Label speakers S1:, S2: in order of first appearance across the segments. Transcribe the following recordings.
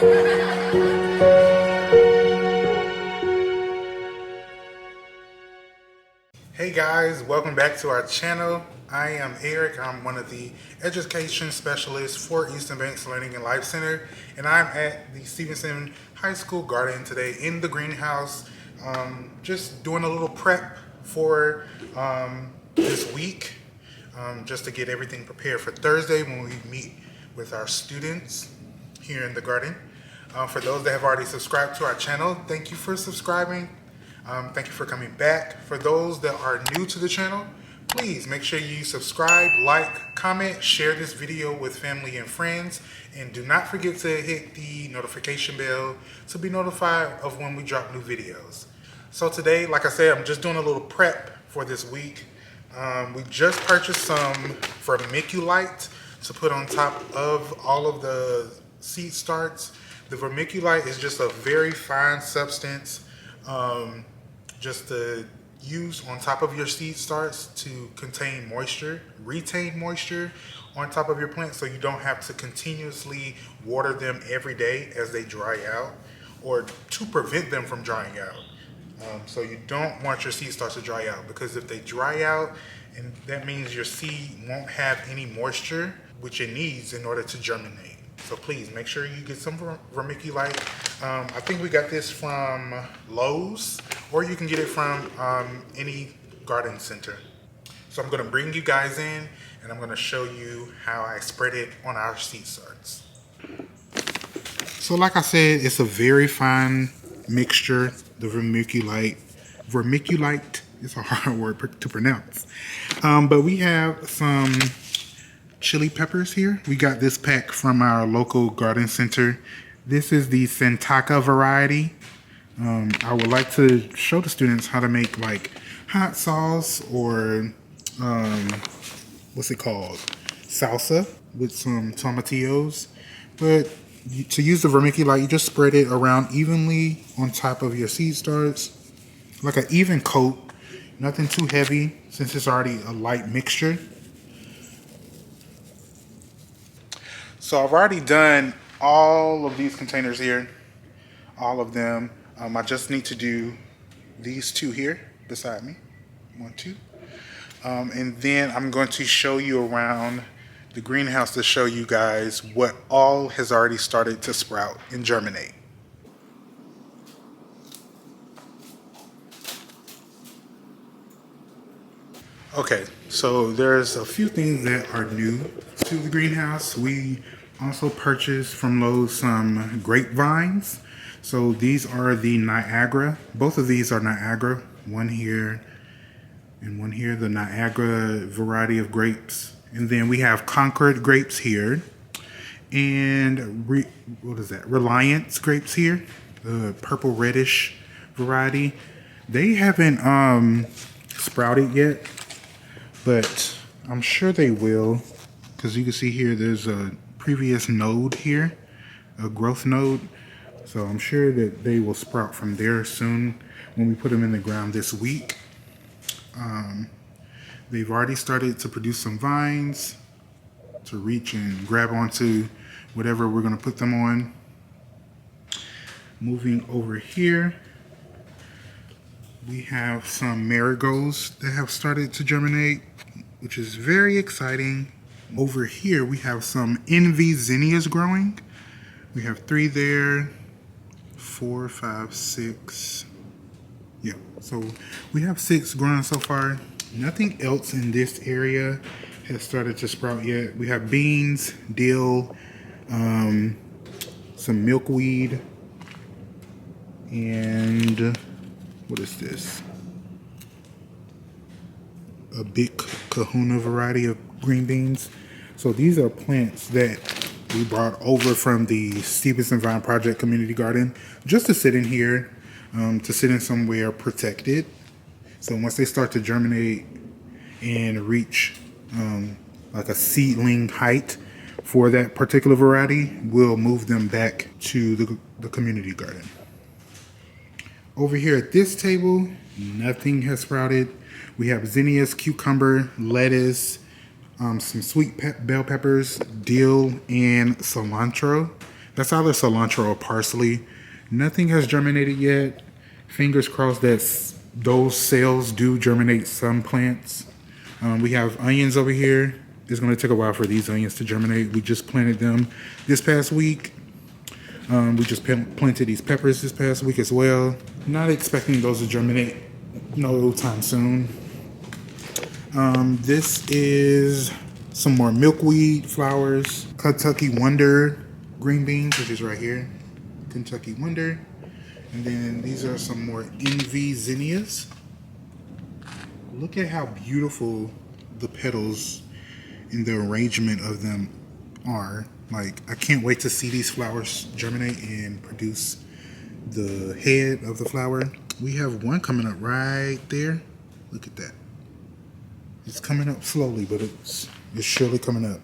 S1: Hey guys, welcome back to our channel. I am Eric. I'm one of the education specialists for Eastern Banks Learning and Life Center, and I'm at the Stevenson High School garden today in the greenhouse, just doing a little prep for this week, just to get everything prepared for Thursday when we meet with our students here in the garden. For those that have already subscribed to our channel, thank you for subscribing. Thank you for coming back. For those that are new to the channel, please make sure you subscribe, like, comment, share this video with family and friends, and do not forget to hit the notification bell to be notified of when we drop new videos. So today, like I said, I'm just doing a little prep for this week. We just purchased some Vermiculite to put on top of all of the seed starts. The Vermiculite is just a very fine substance, just to use on top of your seed starts to contain moisture, retain moisture on top of your plants, so you don't have to continuously water them every day as they dry out, or to prevent them from drying out. So you don't want your seed starts to dry out, because if they dry out, and that means your seed won't have any moisture which it needs in order to germinate. So please make sure you get some Vermiculite. I think we got this from Lowe's, or you can get it from any garden center. So I'm going to bring you guys in, and I'm going to show you how I spread it on our seed starts. So like I said, it's a very fine mixture, the Vermiculite. Vermiculite is a hard word to pronounce. But we have some chili peppers here. We got this pack from our local garden center. This is the Santaka variety. I would like to show the students how to make like hot sauce, or what's it called, salsa with some tomatillos. But to use the Vermiculite, you just spread it around evenly on top of your seed starts, like an even coat, nothing too heavy since it's already a light mixture. So I've already done all of these containers here, all of them. I just need to do these two here beside me, 1, 2. And then I'm going to show you around the greenhouse to show you guys what all has already started to sprout and germinate. Okay, so there's a few things that are new to the greenhouse. We also purchased from Lowe's some grapevines. So these are the Niagara. Both of these are Niagara. One here and one here, the Niagara variety of grapes. And then we have Concord grapes here. And what is that? Reliance grapes here, the purple reddish variety. They haven't sprouted yet, but I'm sure they will, because you can see here there's a previous node here, a growth node. So I'm sure that they will sprout from there soon when we put them in the ground this week. They've already started to produce some vines to reach and grab onto whatever we're going to put them on. Moving over here, we have some marigolds that have started to germinate, which is very exciting. Over here, we have some envy zinnias growing. We have 3 there, 4, 5, 6. Yeah, so we have 6 growing so far. Nothing else in this area has started to sprout yet. We have beans, dill, some milkweed, and what is this? A big kahuna variety of green beans. So these are plants that we brought over from the Stevenson Vine Project Community Garden just to sit in here, to sit in somewhere protected. So once they start to germinate and reach like a seedling height for that particular variety, we'll move them back to the community garden. Over here at this table, nothing has sprouted. We have zinnias, cucumber, lettuce, some sweet bell peppers, dill, and cilantro. That's either cilantro or parsley. Nothing has germinated yet. Fingers crossed that those cells do germinate some plants. We have onions over here. It's going to take a while for these onions to germinate. We just planted them this past week. We just planted these peppers this past week as well. Not expecting those to germinate no time soon. This is some more milkweed flowers. Kentucky Wonder green beans, which is right here. Kentucky Wonder. And then these are some more envy zinnias. Look at how beautiful the petals and the arrangement of them are. Like, I can't wait to see these flowers germinate and produce the head of the flower. We have one coming up right there. Look at that. It's coming up slowly, but it's surely coming up.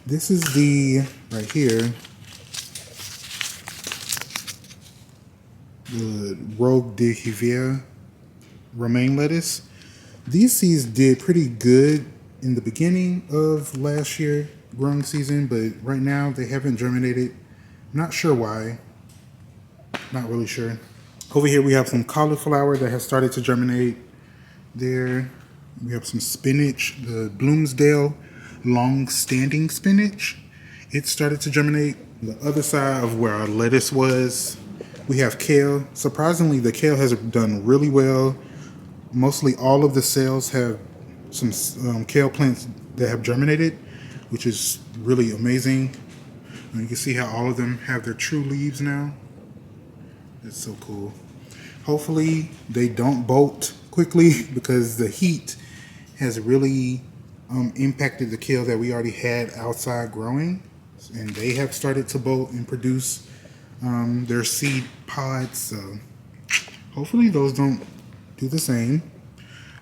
S1: This is the, right here, the Rogue de Hiver romaine lettuce. These seeds did pretty good in the beginning of last year growing season, but right now they haven't germinated. Not sure why. Not really sure. Over here we have some cauliflower that has started to germinate there. We have some spinach, the Bloomsdale long-standing spinach. It started to germinate. The other side of where our lettuce was, we have kale. Surprisingly, the kale has done really well. Mostly all of the cells have some kale plants that have germinated, which is really amazing. And you can see how all of them have their true leaves now. That's so cool. Hopefully they don't bolt quickly because the heat has really impacted the kale that we already had outside growing, and they have started to bolt and produce their seed pods. So hopefully those don't do the same.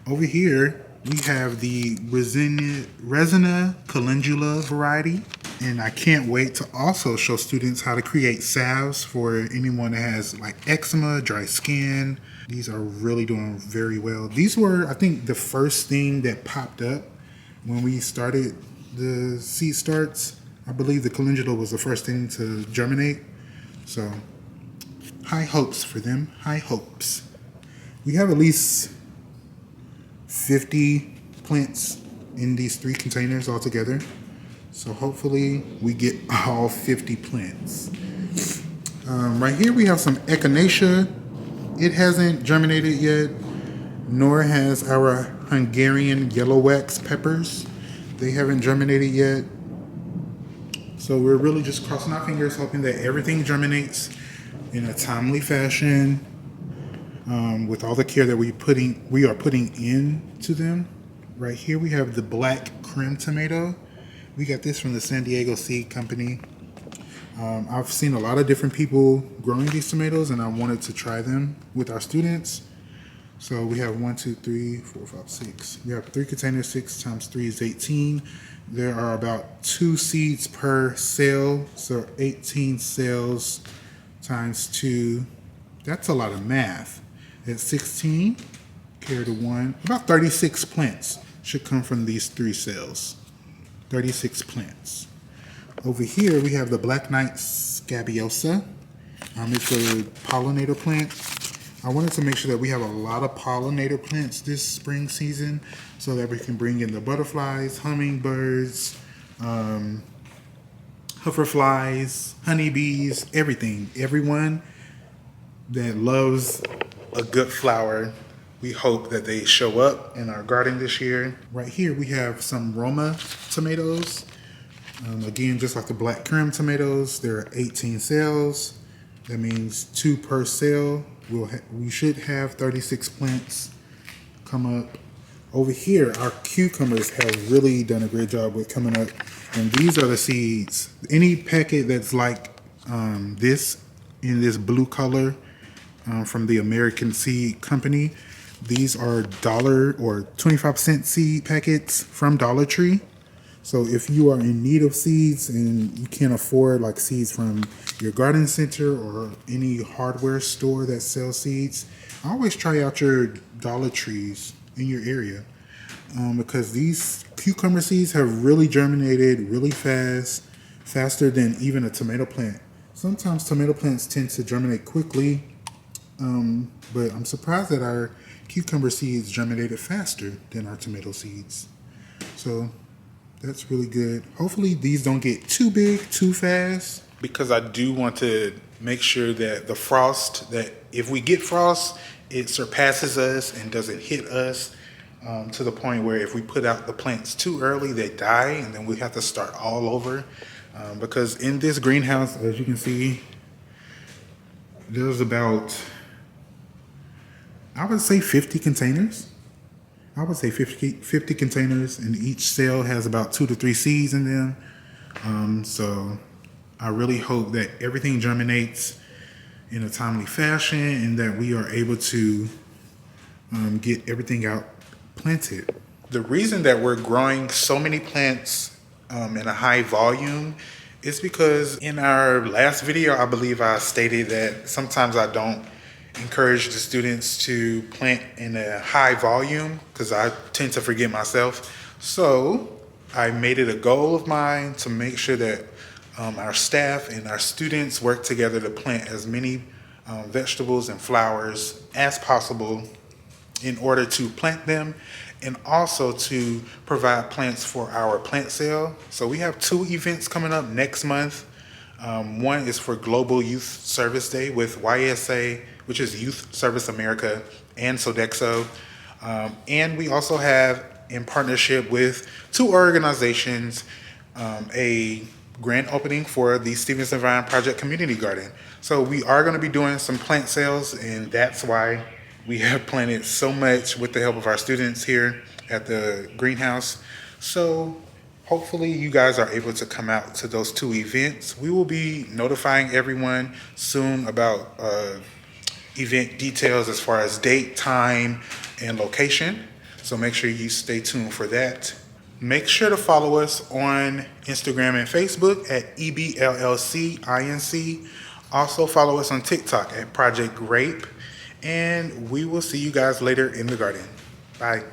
S1: Over here we have the Resina calendula variety, and I can't wait to also show students how to create salves for anyone that has like eczema, dry skin. These are really doing very well. These were, I think, the first thing that popped up when we started the seed starts. I believe the calendula was the first thing to germinate. So high hopes for them, high hopes. We have at least 50 plants in these 3 containers altogether. So hopefully we get all 50 plants. Right here we have some echinacea. It hasn't germinated yet, nor has our Hungarian yellow wax peppers. They haven't germinated yet. So we're really just crossing our fingers, hoping that everything germinates in a timely fashion, with all the care that we are putting into them. Right here we have the black creme tomato. We got this from the San Diego Seed Company. I've seen a lot of different people growing these tomatoes, and I wanted to try them with our students. So we have 1, 2, 3, 4, 5, 6. We have 3 containers. 6 times 3 is 18. There are about 2 seeds per cell, so 18 cells times 2. That's a lot of math. At 16, carry to 1. About 36 plants should come from these 3 cells. 36 plants. Over here we have the Black Knight scabiosa. It's a pollinator plant. I wanted to make sure that we have a lot of pollinator plants this spring season so that we can bring in the butterflies, hummingbirds, hoverflies, honeybees, everything. Everyone that loves a good flower, we hope that they show up in our garden this year. Right here we have some Roma tomatoes. Again, just like the black creme tomatoes, there are 18 cells. That means 2 per cell. We should have 36 plants come up. Over here, our cucumbers have really done a great job with coming up. And these are the seeds. Any packet that's like this, in this blue color, from the American Seed Company, these are $1 or 25-cent seed packets from Dollar Tree. So if you are in need of seeds and you can't afford like seeds from your garden center or any hardware store that sells seeds, always try out your Dollar Trees in your area, because these cucumber seeds have really germinated really fast, faster than even a tomato plant. Sometimes tomato plants tend to germinate quickly, but I'm surprised that our cucumber seeds germinated faster than our tomato seeds. So that's really good. Hopefully these don't get too big too fast, because I do want to make sure that the frost, that if we get frost, it surpasses us and doesn't hit us to the point where if we put out the plants too early, they die and then we have to start all over. Because in this greenhouse, as you can see, there's about, I would say 50 containers. I would say 50 containers, and each cell has about 2 to 3 seeds in them. So I really hope that everything germinates in a timely fashion and that we are able to get everything out planted. The reason that we're growing so many plants in a high volume is because in our last video, I believe I stated that sometimes I don't encourage the students to plant in a high volume because I tend to forget myself. So I made it a goal of mine to make sure that our staff and our students work together to plant as many vegetables and flowers as possible in order to plant them and also to provide plants for our plant sale. So we have 2 events coming up next month. One is for Global Youth Service Day with YSA, which is Youth Service America, and Sodexo. And we also have, in partnership with 2 organizations, a grand opening for the Stevenson Vine Project Community Garden. So we are going to be doing some plant sales, and that's why we have planted so much with the help of our students here at the greenhouse. So hopefully you guys are able to come out to those 2 events. We will be notifying everyone soon about event details as far as date, time, and location. So make sure you stay tuned for that. Make sure to follow us on Instagram and Facebook at EBLLCINC. Also follow us on TikTok at Project g.r.a.p.e. And we will see you guys later in the garden. Bye.